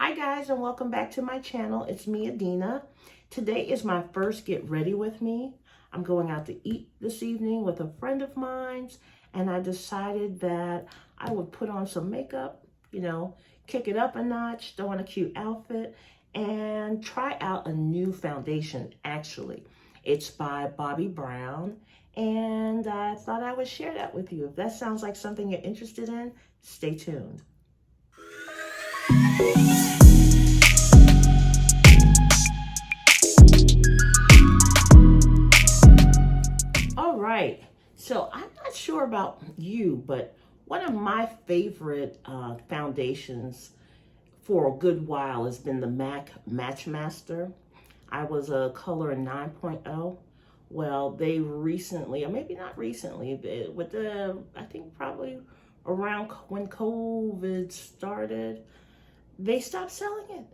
Hi guys, and welcome back to my channel. It's me, Adenna. Today is my first get ready with me. I'm going out to eat this evening with a friend of mine, and I decided that I would put on some makeup, kick it up a notch, throw on a cute outfit, and try out a new foundation, actually. It's by Bobbi Brown, and I thought I would share that with you. If that sounds like something you're interested in, stay tuned. All right, so I'm not sure about you, but one of my favorite foundations for a good while has been the MAC Matchmaster. I was a color 9.0. Well, they recently, or maybe not recently, with I think probably around when COVID started, they stopped selling it.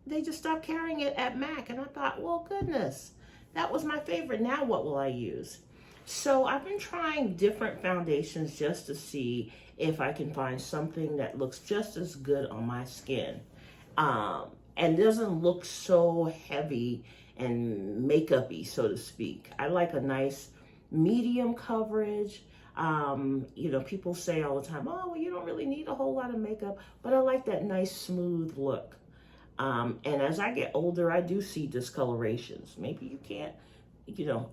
They just stopped carrying it at MAC. And I thought, well, goodness, that was my favorite. Now what will I use? So I've been trying different foundations just to see if I can find something that looks just as good on my skin. And doesn't look so heavy and makeup-y, so to speak. I like a nice medium coverage. People say all the time, oh, well, you don't really need a whole lot of makeup, but I like that nice smooth look. And as I get older, I do see discolorations. Maybe you can't,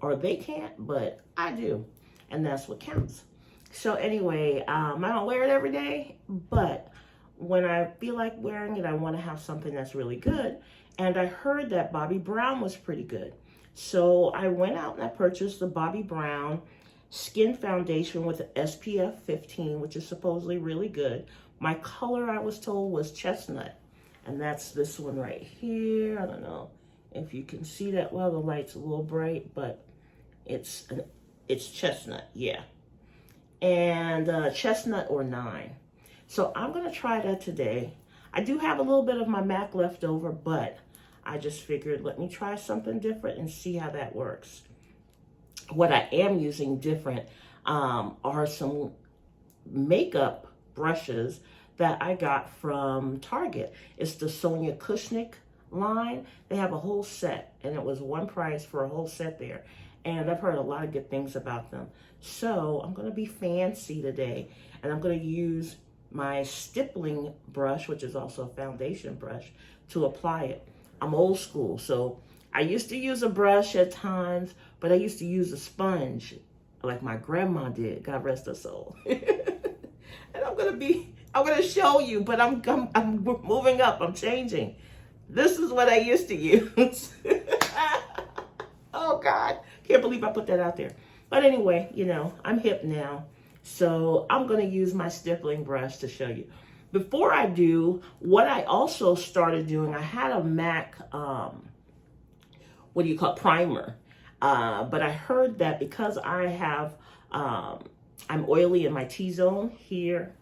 or they can't, but I do. And that's what counts. So anyway, I don't wear it every day, but when I feel like wearing it, I want to have something that's really good. And I heard that Bobbi Brown was pretty good. So I went out and I purchased the Bobbi Brown Skin Foundation with SPF 15, which is supposedly really good. My color, I was told, was chestnut. And that's this one right here. I don't know if you can see that well. The light's a little bright, but it's chestnut, yeah. And chestnut or 9. So I'm going to try that today. I do have a little bit of my MAC left over, but I just figured let me try something different and see how that works. What I am using different are some makeup brushes that I got from Target. It's the Sonia Kushnick line. They have a whole set, and it was one price for a whole set there. And I've heard a lot of good things about them. So I'm going to be fancy today, and I'm going to use my stippling brush, which is also a foundation brush, to apply it. I'm old school, so I used to use a brush at times, but I used to use a sponge like my grandma did, God rest her soul. And I'm gonna show you, but I'm moving up, I'm changing. This is what I used to use. Oh God, can't believe I put that out there. But anyway, I'm hip now. So I'm gonna use my stippling brush to show you. Before I do, what I also started doing, I had a MAC, primer. But I heard that because I have, I'm oily in my T-zone here,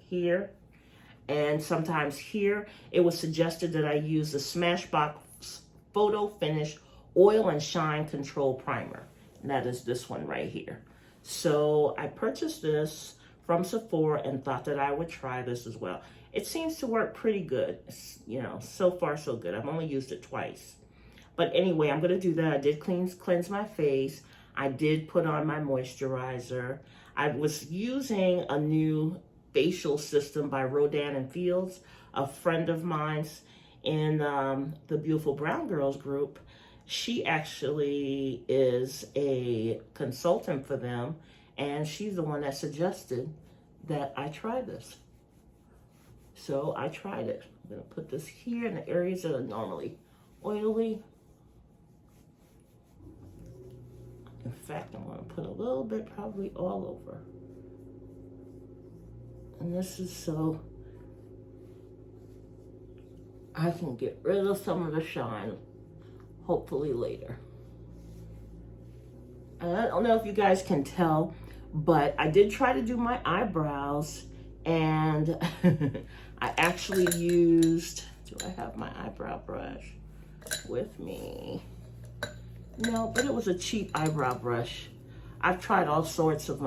and sometimes here, it was suggested that I use the Smashbox Photo Finish Oil and Shine Control Primer. And that is this one right here. So I purchased this from Sephora and thought that I would try this as well. It seems to work pretty good. So far so good. I've only used it twice. But anyway, I'm going to do that. I did cleanse my face. I did put on my moisturizer. I was using a new facial system by Rodan and Fields, a friend of mine's in the Beautiful Brown Girls group. She actually is a consultant for them, and she's the one that suggested that I try this. So I tried it. I'm going to put this here in the areas that are normally oily. In fact, I'm going to put a little bit probably all over. And this is so I can get rid of some of the shine, hopefully later. And I don't know if you guys can tell, but I did try to do my eyebrows, and I actually used, do I have my eyebrow brush with me? No, but it was a cheap eyebrow brush. I've tried all sorts of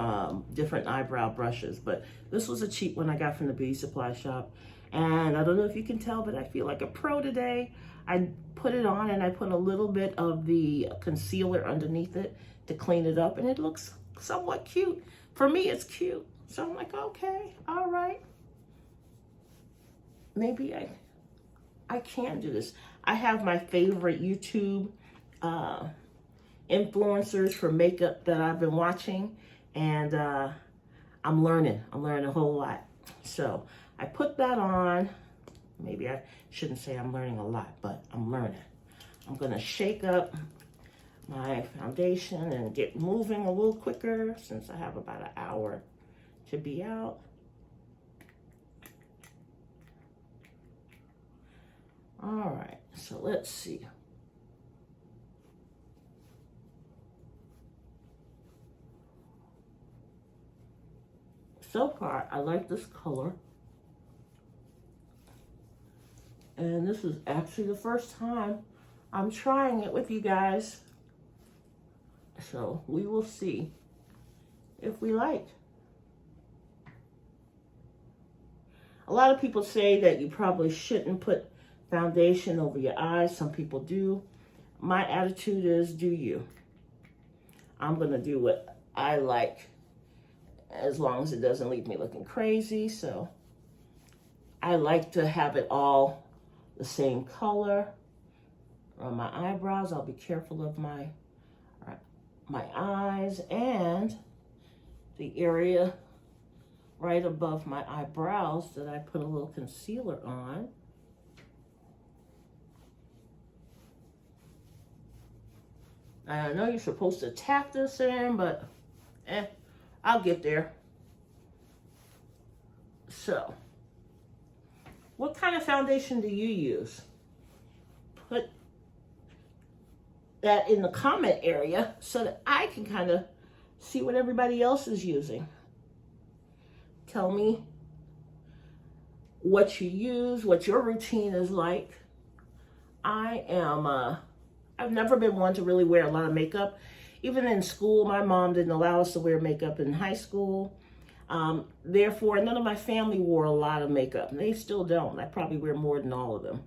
different eyebrow brushes, but this was a cheap one I got from the beauty supply shop. And I don't know if you can tell, but I feel like a pro today. I put it on and I put a little bit of the concealer underneath it to clean it up, and it looks somewhat cute. For me, it's cute. So I'm like, okay, all right. Maybe I can do this. I have my favorite YouTube influencers for makeup that I've been watching, and I'm learning a whole lot. So I put that on. Maybe I shouldn't say I'm learning a lot, but I'm learning. I'm gonna shake up my foundation and get moving a little quicker since I have about an hour to be out. All right, so let's see. So far, I like this color. And this is actually the first time I'm trying it with you guys. So we will see if we like. A lot of people say that you probably shouldn't put foundation over your eyes. Some people do. My attitude is, do you. I'm gonna do what I like, as long as it doesn't leave me looking crazy. So I like to have it all the same color. On my eyebrows, I'll be careful of my eyes, and the area right above my eyebrows that I put a little concealer on. I know you're supposed to tap this in, but I'll get there. So, what kind of foundation do you use? Put that in the comment area so that I can kind of see what everybody else is using. Tell me what you use, what your routine is like. I've never been one to really wear a lot of makeup. Even in school, my mom didn't allow us to wear makeup in high school. Therefore, none of my family wore a lot of makeup. And they still don't. I probably wear more than all of them.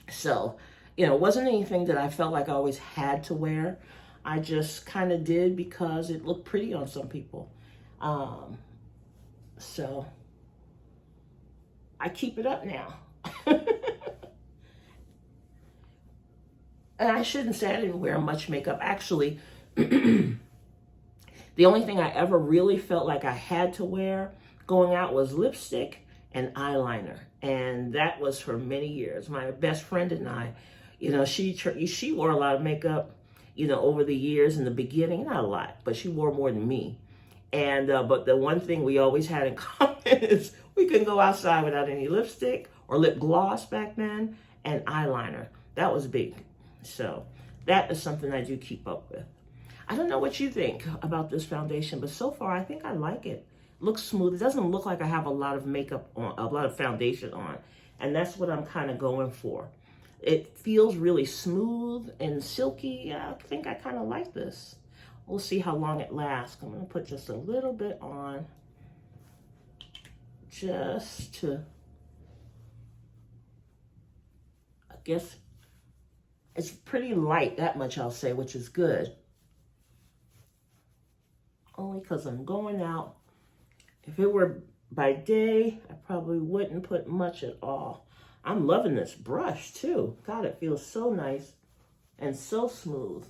So, you know, it wasn't anything that I felt like I always had to wear. I just kind of did because it looked pretty on some people. So, I keep it up now. And I shouldn't say I didn't wear much makeup. Actually, the only thing I ever really felt like I had to wear going out was lipstick and eyeliner. And that was for many years. My best friend and I, you know, she wore a lot of makeup, you know, over the years in the beginning. Not a lot, but she wore more than me. And but the one thing we always had in common is we couldn't go outside without any lipstick or lip gloss back then, and eyeliner. That was big. So that is something I do keep up with. I don't know what you think about this foundation, but so far I think I like it. Looks smooth. It doesn't look like I have a lot of makeup on, a lot of foundation on. And that's what I'm kind of going for. It feels really smooth and silky. I think I kind of like this. We'll see how long it lasts. I'm going to put just a little bit on just to, I guess, it's pretty light, that much I'll say, which is good. Only because I'm going out. If it were by day, I probably wouldn't put much at all. I'm loving this brush too. God, it feels so nice and so smooth.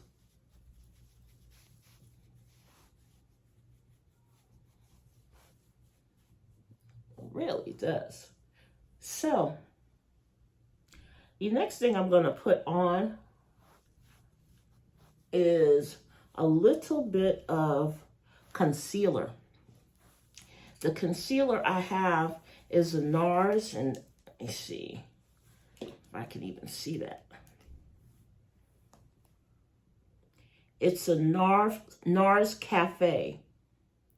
It really does. So, the next thing I'm going to put on is a little bit of concealer. The concealer I have is a NARS, and let me see if I can even see that. It's a NARS Cafe,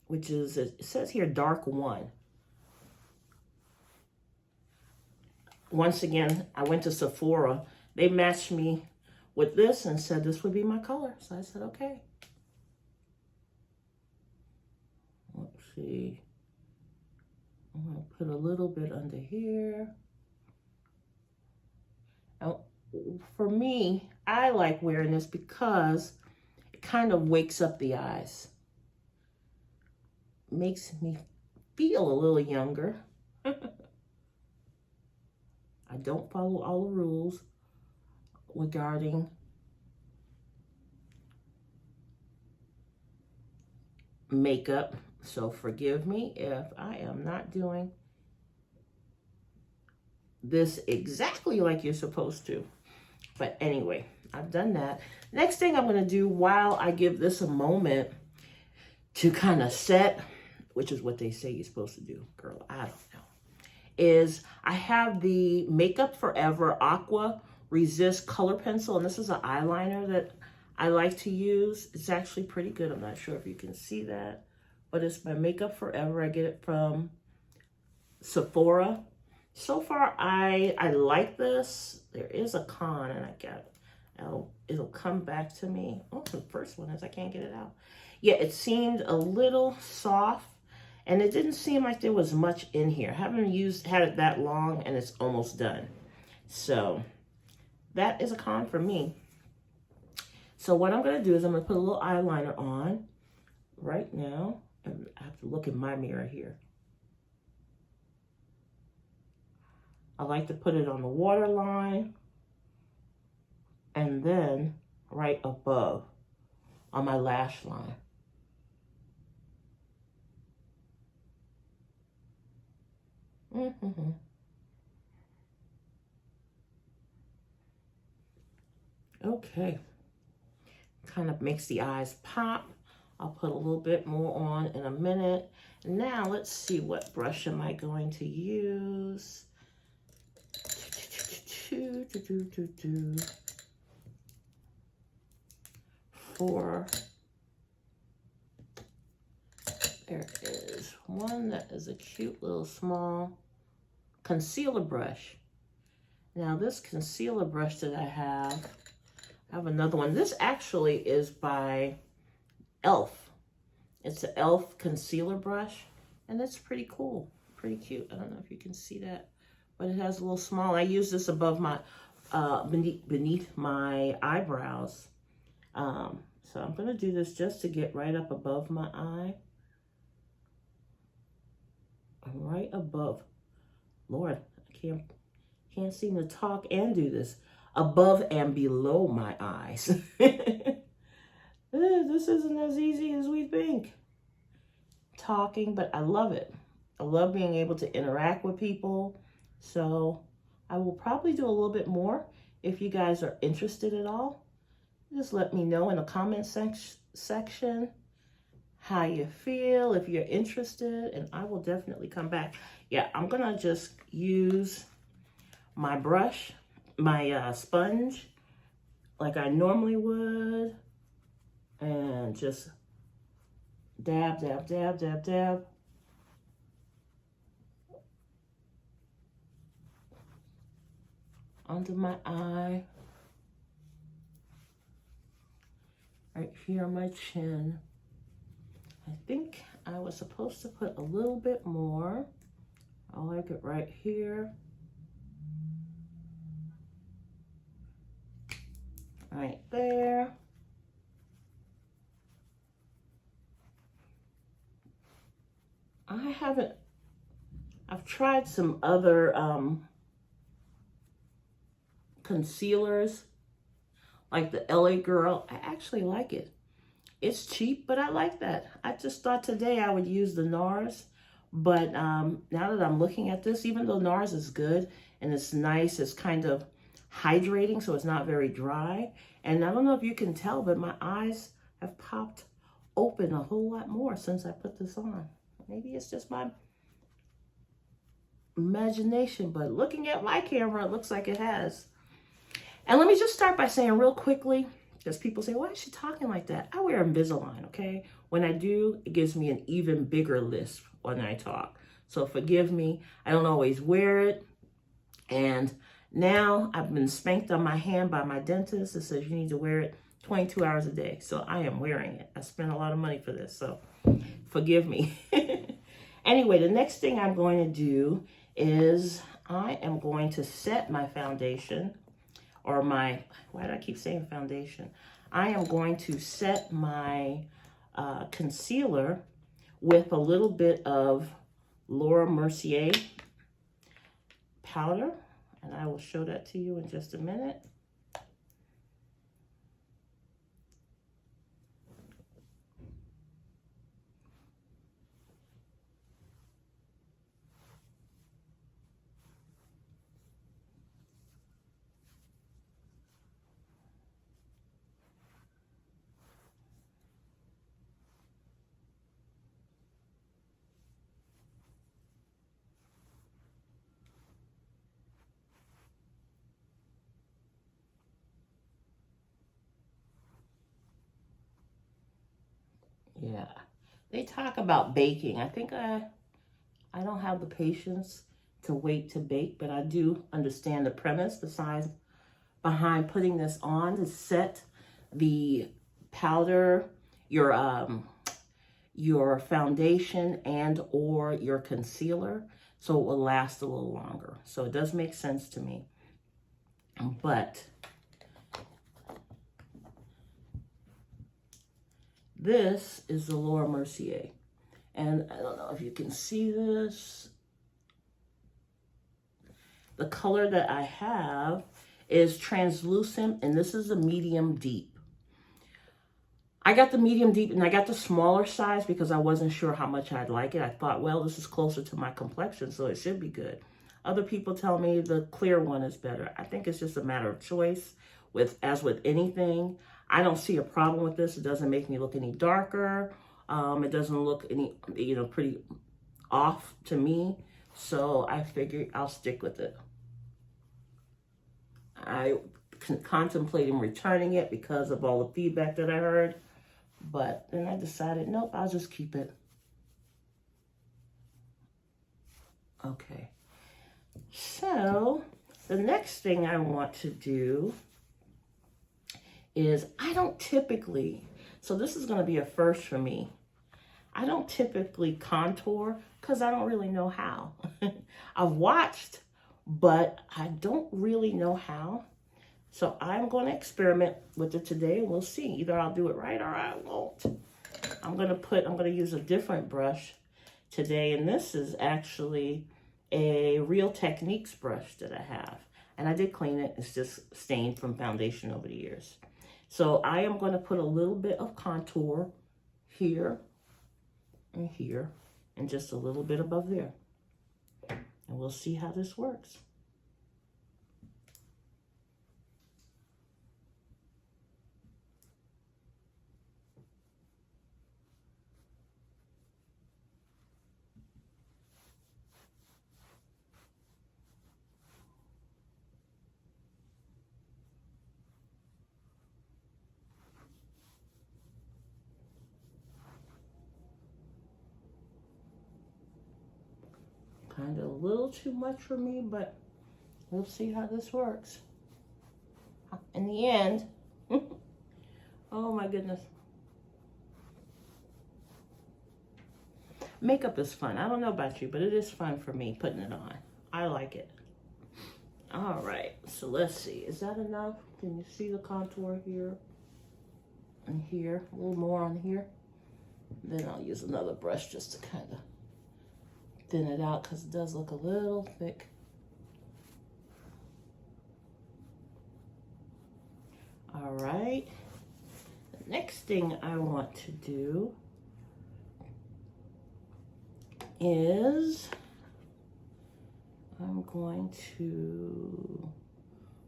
which is, it says here, dark 1. Once again, I went to Sephora. They matched me with this and said this would be my color. So I said, okay. Let's see. I'm going to put a little bit under here. Now, for me, I like wearing this because it kind of wakes up the eyes. Makes me feel a little younger. I don't follow all the rules regarding makeup, so forgive me if I am not doing this exactly like you're supposed to. But anyway, I've done that. Next thing I'm going to do while I give this a moment to kind of set, which is what they say you're supposed to do, girl, I don't know, is I have the Makeup Forever Aqua Resist Color Pencil, and this is an eyeliner that I like to use. It's actually pretty good. I'm not sure if you can see that, but it's by Makeup Forever. I get it from Sephora. So far, I like this. There is a con, and I got it. It'll come back to me. Oh, the first one is I can't get it out. Yeah, it seemed a little soft, and it didn't seem like there was much in here. I haven't had it that long, and it's almost done. So that is a con for me. So what I'm going to do is I'm going to put a little eyeliner on right now. And I have to look in my mirror here. I like to put it on the waterline and then right above on my lash line. Okay. Kind of makes the eyes pop. I'll put a little bit more on in a minute. Now let's see, what brush am I going to use? There is one that is a cute little small concealer brush. Now this concealer brush that I have another one. This actually is by e.l.f. It's an e.l.f. concealer brush, and it's pretty cool, pretty cute. I don't know if you can see that, but it has a little small. I use this above my, beneath my eyebrows. So I'm gonna do this just to get right up above my eye. Right above. Lord, I can't seem to talk and do this. Above and below my eyes. This isn't as easy as we think. Talking, but I love it. I love being able to interact with people. So I will probably do a little bit more if you guys are interested at all. Just let me know in the comment section how you feel, if you're interested, and I will definitely come back. Yeah, I'm gonna just use my brush, my sponge, like I normally would, and just dab, dab, dab, dab, dab. Under my eye. Right here on my chin. I think I was supposed to put a little bit more. I like it right here. Right there. I've tried some other concealers, like the LA Girl. I actually like it. It's cheap, but I like that. I just thought today I would use the NARS, but now that I'm looking at this, even though NARS is good and it's nice, it's kind of hydrating, so it's not very dry. And I don't know if you can tell, but my eyes have popped open a whole lot more since I put this on. Maybe it's just my imagination, but looking at my camera, it looks like it has. And let me just start by saying real quickly, because people say, why is she talking like that? I wear Invisalign, okay? When I do, it gives me an even bigger lisp when I talk. So forgive me, I don't always wear it. And now I've been spanked on my hand by my dentist that says you need to wear it 22 hours a day. So I am wearing it. I spent a lot of money for this, so forgive me. Anyway, the next thing I'm going to do is I am going to set my foundation, or my, why do I keep saying foundation? I am going to set my concealer with a little bit of Laura Mercier powder, and I will show that to you in just a minute. Yeah, they talk about baking. I think I don't have the patience to wait to bake, but I do understand the premise behind putting this on to set the powder, your foundation and or your concealer, so it will last a little longer. So it does make sense to me. But this is the Laura Mercier. And I don't know if you can see this. The color that I have is translucent, and this is a medium deep. I got the medium deep, and I got the smaller size because I wasn't sure how much I'd like it. I thought, well, this is closer to my complexion, so it should be good. Other people tell me the clear one is better. I think it's just a matter of choice. As with anything, I don't see a problem with this. It doesn't make me look any darker. It doesn't look any, pretty off to me. So I figured I'll stick with it. I contemplating returning it because of all the feedback that I heard. But then I decided, nope, I'll just keep it. Okay. So the next thing I want to do is I don't typically, so this is going to be a first for me. I don't typically contour because I don't really know how. I've watched, but I don't really know how. So I'm going to experiment with it today, and we'll see. Either I'll do it right or I won't. I'm going to use a different brush today, and this is actually a Real Techniques brush that I have. And I did clean it. It's just stained from foundation over the years. So I am going to put a little bit of contour here and here, and just a little bit above there. And we'll see how this works. Kind of a little too much for me, but we'll see how this works. In the end, oh my goodness. Makeup is fun. I don't know about you, but it is fun for me putting it on. I like it. All right, so let's see. Is that enough? Can you see the contour here and here? A little more on here. Then I'll use another brush just to kind of thin it out because it does look a little thick. All right. The next thing I want to do is I'm going to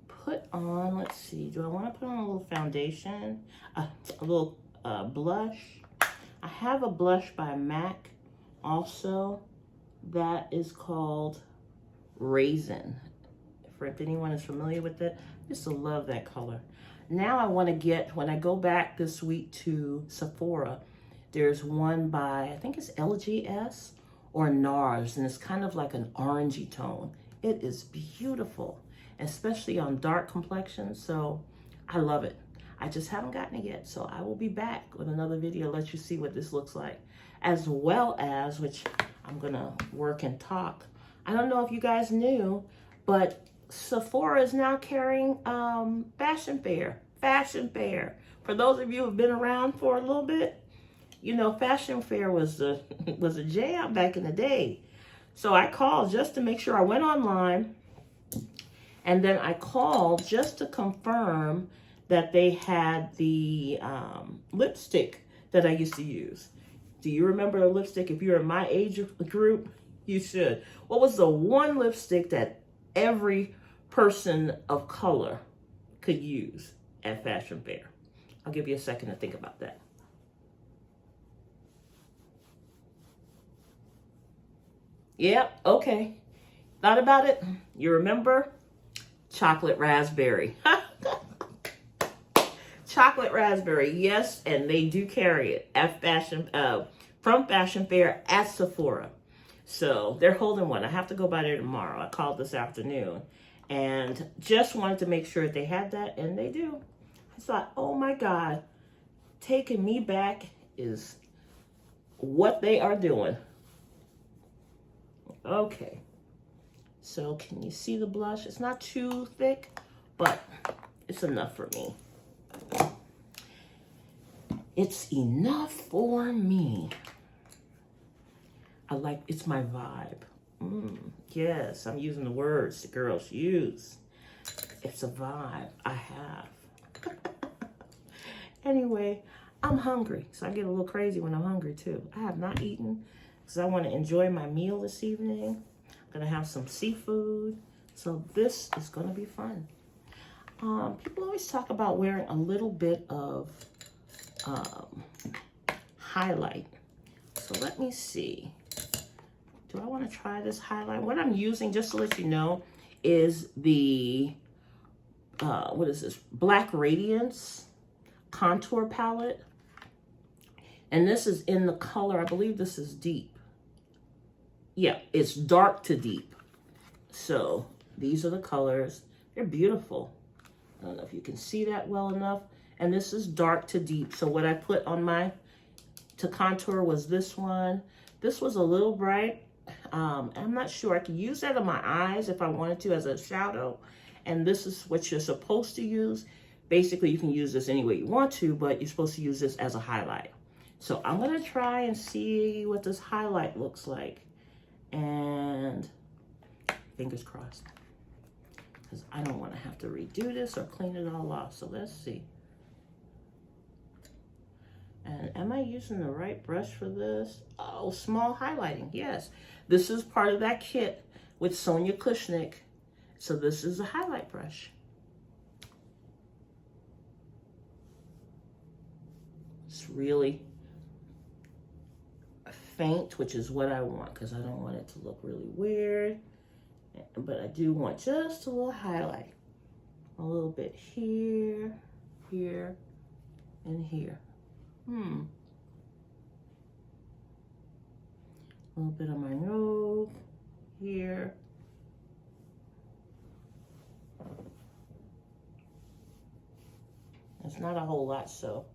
put on, let's see, do I want to put on a little foundation, a little blush? I have a blush by MAC also that is called Raisin. If anyone is familiar with it, I used to love that color. Now I want to get, when I go back this week to Sephora, there's one by, I think it's LGS or NARS, and it's kind of like an orangey tone. It is beautiful, especially on dark complexions, so I love it. I just haven't gotten it yet, so I will be back with another video to let you see what this looks like, as well as, which I'm gonna work and talk. I don't know if you guys knew, but Sephora is now carrying Fashion Fair. Fashion Fair. For those of you who've been around for a little bit, you know Fashion Fair was a was a jam back in the day. So I called just to make sure. I went online, and then I called just to confirm that they had the lipstick that I used to use. Do you remember a lipstick? If you're in my age group, you should. What was the one lipstick that every person of color could use at Fashion Fair? I'll give you a second to think about that. Yep, okay. Thought about it? You remember? Chocolate raspberry. Chocolate raspberry, yes, and they do carry it at from Fashion Fair at Sephora. So they're holding one. I have to go by there tomorrow. I called this afternoon and just wanted to make sure that they had that, and they do. I thought, oh my God, taking me back is what they are doing. Okay, so can you see the blush? It's not too thick, but it's enough for me. It's enough for me. It's my vibe. Yes, I'm using the words the girls use. It's a vibe I have. Anyway, I'm hungry, so I get a little crazy when I'm hungry too. I have not eaten because I want to enjoy my meal this evening. I'm gonna have some seafood, so this is gonna be fun. People always talk about wearing a little bit of highlight. So let me see. Do I want to try this highlight? What I'm using, just to let you know, is the, what is this? Black Radiance contour palette. And this is in the color, I believe this is deep. Yeah, it's dark to deep. So these are the colors. They're beautiful. I don't know if you can see that well enough. And this is dark to deep. So what I put on my, to contour was this one. This was a little bright. I'm not sure. I could use that on my eyes if I wanted to as a shadow. And this is what you're supposed to use. Basically, you can use this any way you want to, but you're supposed to use this as a highlight. So I'm going to try and see what this highlight looks like. And fingers crossed, because I don't want to have to redo this or clean it all off. So let's see. And am I using the right brush for this? Oh, small highlighting. Yes. This is part of that kit with Sonia Kushnick. So this is a highlight brush. It's really faint, which is what I want, because I don't want it to look really weird. But I do want just a little highlight. A little bit here, here, and here. A little bit on my nose, here. It's not a whole lot, so.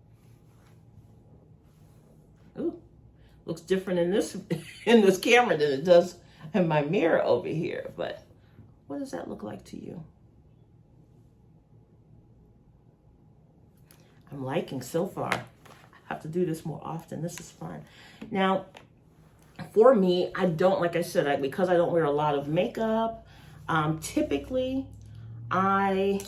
Ooh, looks different in this in this camera than it does in my mirror over here. But what does that look like to you? I'm liking so far. I have to do this more often. This is fun. Now, for me, I don't, like I said, because I don't wear a lot of makeup, typically I'm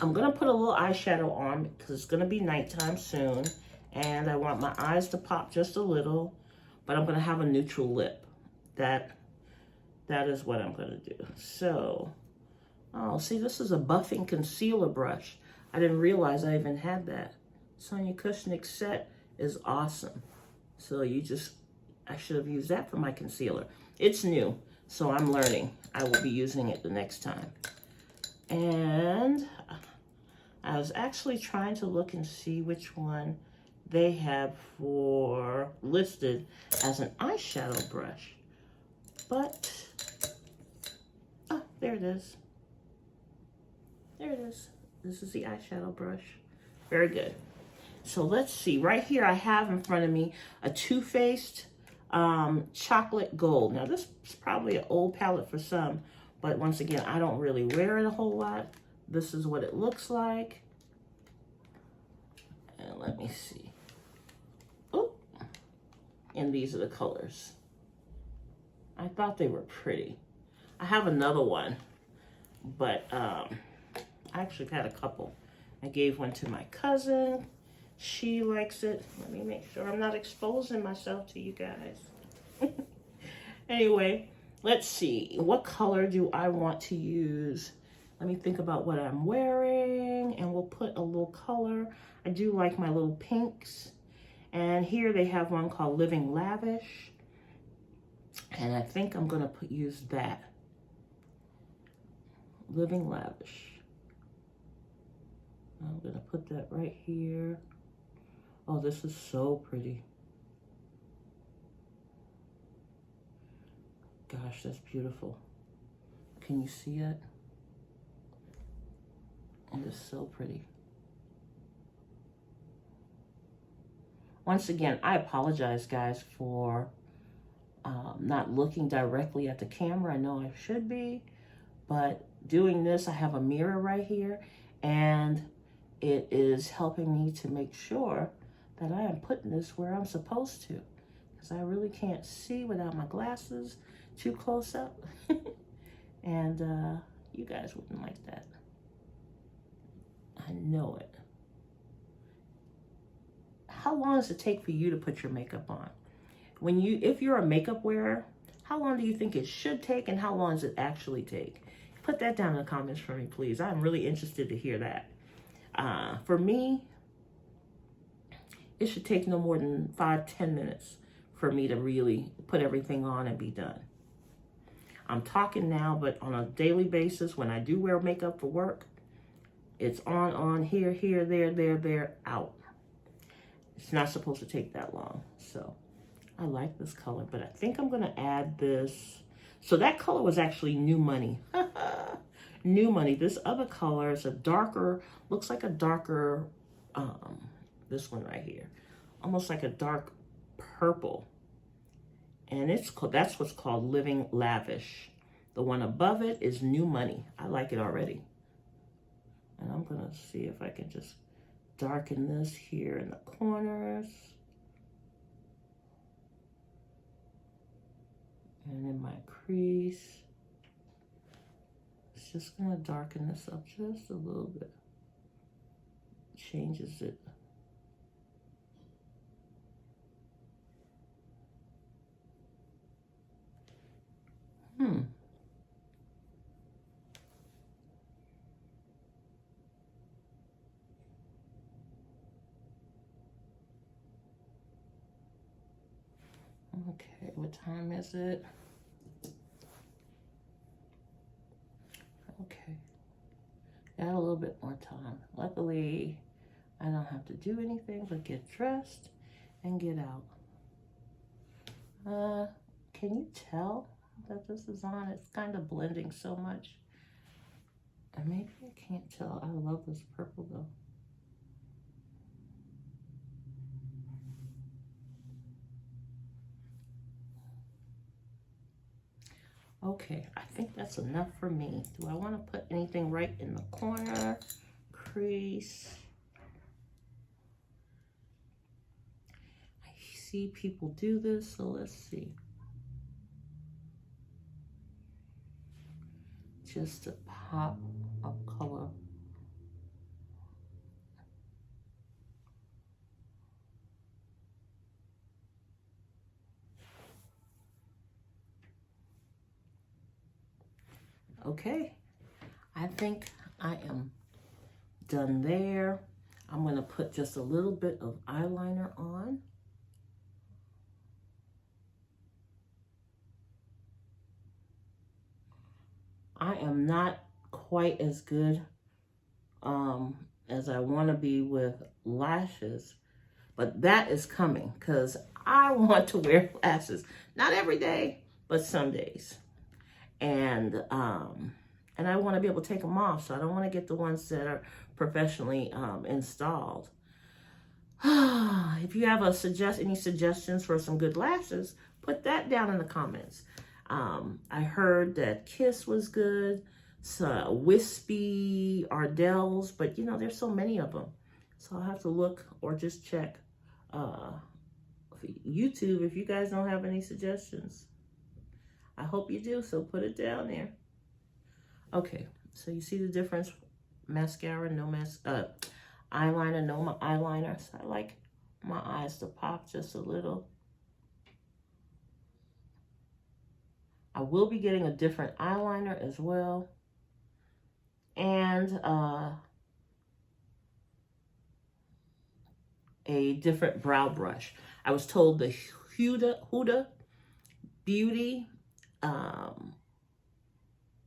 going to put a little eyeshadow on because it's going to be nighttime soon. And I want my eyes to pop just a little, but I'm going to have a neutral lip. That is what I'm going to do. So, oh, see, this is a buffing concealer brush. I didn't realize I even had that. Sonia Kushnick set is awesome. So I should have used that for my concealer. It's new, so I'm learning. I will be using it the next time. And I was actually trying to look and see which one they have listed as an eyeshadow brush. But, oh, there it is. There it is. This is the eyeshadow brush. Very good. So let's see. Right here I have in front of me a Too Faced chocolate gold. Now this is probably an old palette for some, but once again, I don't really wear it a whole lot. This is what it looks like. And let me see. Oh, and these are the colors. I thought they were pretty. I have another one, but I actually had a couple. I gave one to my cousin. She likes it. Let me make sure I'm not exposing myself to you guys. Anyway, let's see. What color do I want to use? Let me think about what I'm wearing, and we'll put a little color. I do like my little pinks. And here they have one called Living Lavish. And I think I'm gonna use that. Living Lavish. I'm gonna put that right here. Oh, this is so pretty. Gosh, that's beautiful. Can you see it? It is so pretty. Once again, I apologize, guys, for not looking directly at the camera. I know I should be, but doing this, I have a mirror right here, and it is helping me to make sure that I am putting this where I'm supposed to, because I really can't see without my glasses too close up. And you guys wouldn't like that. I know it. How long does it take for you to put your makeup on? If you're a makeup wearer, how long do you think it should take, and how long does it actually take? Put that down in the comments for me, please. I'm really interested to hear that. For me, it should take no more than 5-10 minutes for me to really put everything on and be done. I'm talking now, but on a daily basis, when I do wear makeup for work, it's on, here, there, out. It's not supposed to take that long. So I like this color, but I think I'm gonna add this. So that color was actually New Money. New Money. This other color is a darker, looks like a darker, this one right here, almost like a dark purple. And that's what's called Living Lavish. The one above it is New Money. I like it already. And I'm gonna see if I can just darken this here in the corners. And in my crease. It's just gonna darken this up just a little bit. Changes it. Okay, what time is it? Okay, got a little bit more time. Luckily, I don't have to do anything but get dressed and get out. Can you tell that this is on? It's kind of blending so much. And maybe I can't tell. I love this purple though. Okay, I think that's enough for me. Do I want to put anything right in the corner, crease? I see people do this, so let's see. Just a pop of color. Okay, I think I am done there. I'm going to put just a little bit of eyeliner on. I am not quite as good as I want to be with lashes, but that is coming because I want to wear lashes. Not every day, but some days. And I want to be able to take them off, so I don't want to get the ones that are professionally installed. If you have any suggestions for some good lashes, put that down in the comments. I heard that Kiss was good, so Wispy, Ardell's, but you know, there's so many of them. So I'll have to look or just check YouTube if you guys don't have any suggestions. I hope you do, so put it down there. Okay, so you see the difference? Mascara, no eyeliner, no eyeliner. So I like my eyes to pop just a little. I will be getting a different eyeliner as well. And a different brow brush. I was told the Huda Beauty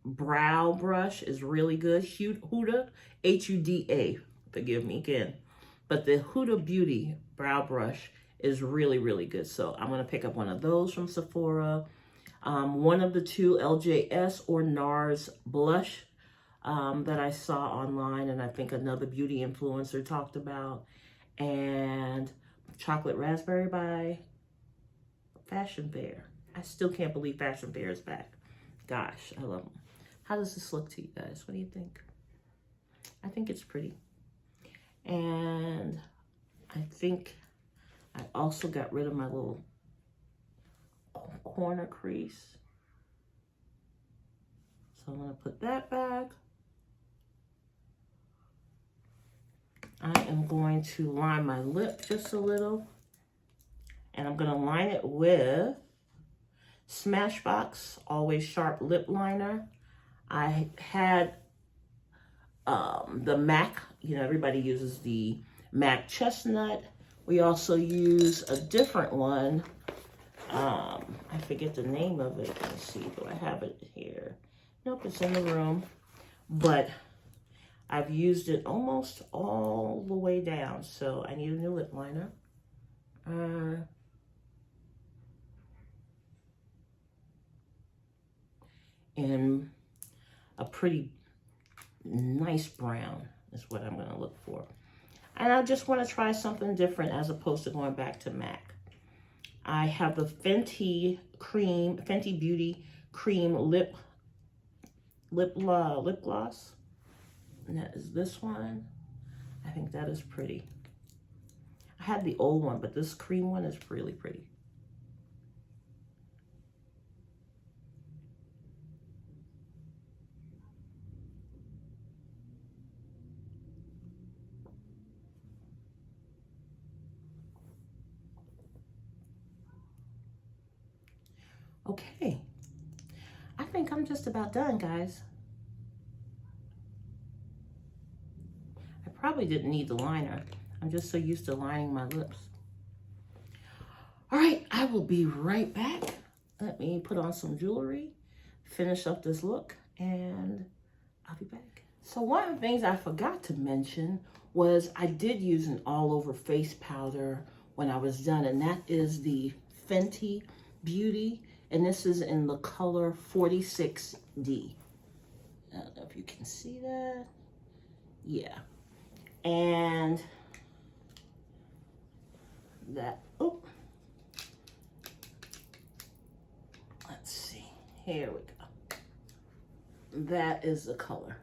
brow brush is really good. Huda, H-U-D-A, forgive me again. But the Huda Beauty brow brush is really, really good. So I'm going to pick up one of those from Sephora. One of the two, LJS or NARS blush that I saw online, and I think another beauty influencer talked about. And Chocolate Raspberry by Fashion Fair. I still can't believe Fashion Fair is back. Gosh, I love them. How does this look to you guys? What do you think? I think it's pretty. And I think I also got rid of my little corner crease. So I'm going to put that back. I am going to line my lip just a little. And I'm going to line it with Smashbox Always Sharp Lip Liner. I had the MAC, you know, everybody uses the MAC Chestnut. We also use a different one. I forget the name of it. Let's see, do I have it here? Nope, it's in the room. But I've used it almost all the way down, so I need a new lip liner. And a pretty nice brown is what I'm going to look for. And I just want to try something different as opposed to going back to MAC. I have the Fenty Beauty Cream Lip Gloss. And that is this one. I think that is pretty. I had the old one, but this cream one is really pretty. Okay, I think I'm just about done, guys. I probably didn't need the liner. I'm just so used to lining my lips. All right, I will be right back. Let me put on some jewelry, finish up this look, and I'll be back. So one of the things I forgot to mention was I did use an all-over face powder when I was done, and that is the Fenty Beauty. And this is in the color 46D. I don't know if you can see that. Yeah. And that, oh. Let's see. Here we go. That is the color.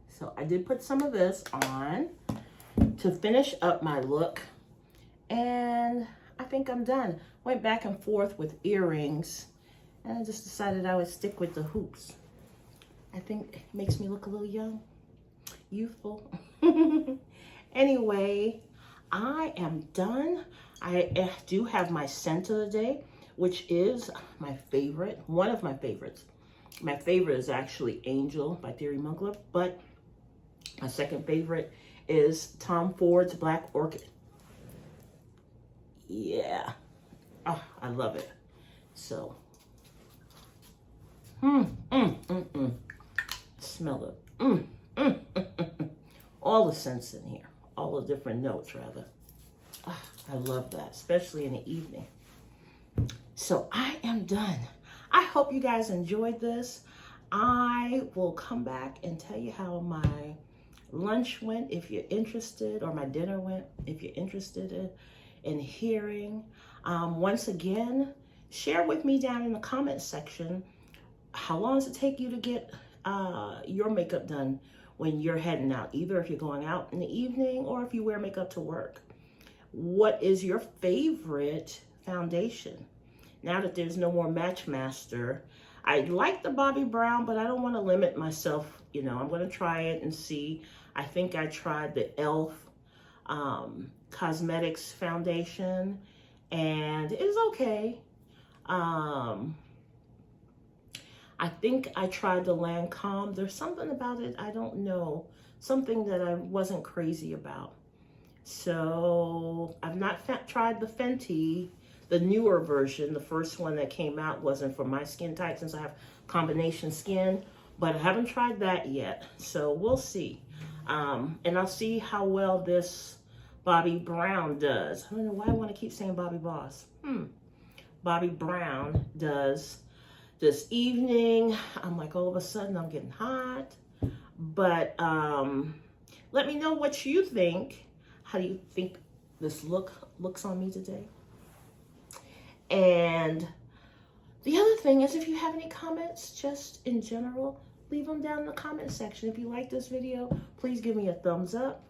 So I did put some of this on to finish up my look. And I think I'm done. Went back and forth with earrings, and I just decided I would stick with the hoops. I think it makes me look a little young, youthful. Anyway, I am done. I do have my scent of the day, which is my favorite, one of my favorites. My favorite is actually Angel by Thierry Mugler, but my second favorite is Tom Ford's Black Orchid. Yeah, oh, I love it. So, smell it. All the scents in here, all the different notes rather. Oh, I love that, especially in the evening. So I am done. I hope you guys enjoyed this. I will come back and tell you how my lunch went, if you're interested, or my dinner went, if you're interested in hearing. Once again, share with me down in the comment section, how long does it take you to get your makeup done when you're heading out, either if you're going out in the evening or if you wear makeup to work. What is your favorite foundation? Now that there's no more Matchmaster, I like the Bobbi Brown, but I don't want to limit myself. You know, I'm going to try it and see. I think I tried the e.l.f. Cosmetics foundation, and it was okay. I think I tried the Lancome. There's something about it, I don't know, something that I wasn't crazy about. So I've not tried the Fenty, the newer version. The first one that came out wasn't for my skin type since I have combination skin, but I haven't tried that yet. So we'll see. And I'll see how well this Bobbi Brown does. I don't know why I want to keep saying Bobbi Boss. Bobbi Brown does this evening. I'm like, all of a sudden I'm getting hot. But let me know what you think. How do you think this looks on me today? And the other thing is, if you have any comments, just in general, leave them down in the comment section. If you like this video, please give me a thumbs up.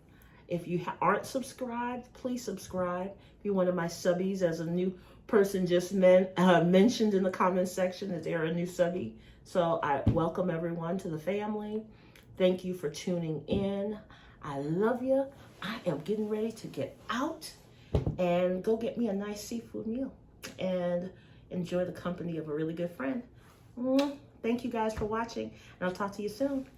If you aren't subscribed, please subscribe. If you're one of my subbies, as a new person just mentioned in the comment section that they're a new subby. So I welcome everyone to the family. Thank you for tuning in. I love you. I am getting ready to get out and go get me a nice seafood meal and enjoy the company of a really good friend. Thank you guys for watching, and I'll talk to you soon.